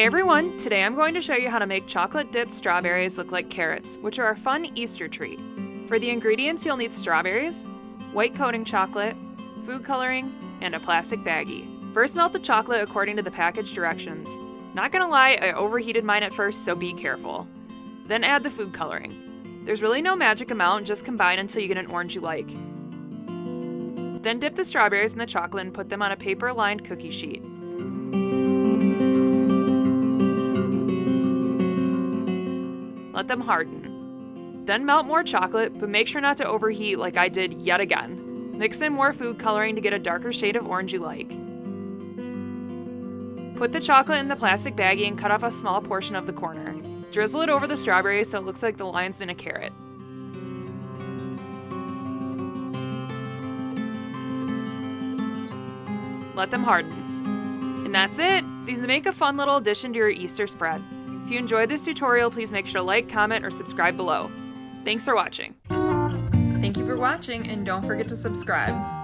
everyone, today I'm going to show you how to make chocolate-dipped strawberries look like carrots, which are a fun Easter treat. For the ingredients, you'll need strawberries, white coating chocolate, food coloring, and a plastic baggie. First, melt the chocolate according to the package directions. Not gonna lie, I overheated mine at first, so be careful. Then add the food coloring. There's really no magic amount, just combine until you get an orange you like. Then dip the strawberries in the chocolate and put them on a paper-lined cookie sheet. Let them harden. Then melt more chocolate, but make sure not to overheat like I did yet again. Mix in more food coloring to get a darker shade of orange you like. Put the chocolate in the plastic baggie and cut off a small portion of the corner. Drizzle it over the strawberries so it looks like the lines in a carrot. Let them harden. And that's it! These make a fun little addition to your Easter spread. If you enjoyed this tutorial, please make sure to like, comment, or subscribe below. Thanks for watching. Thank you for watching, and don't forget to subscribe.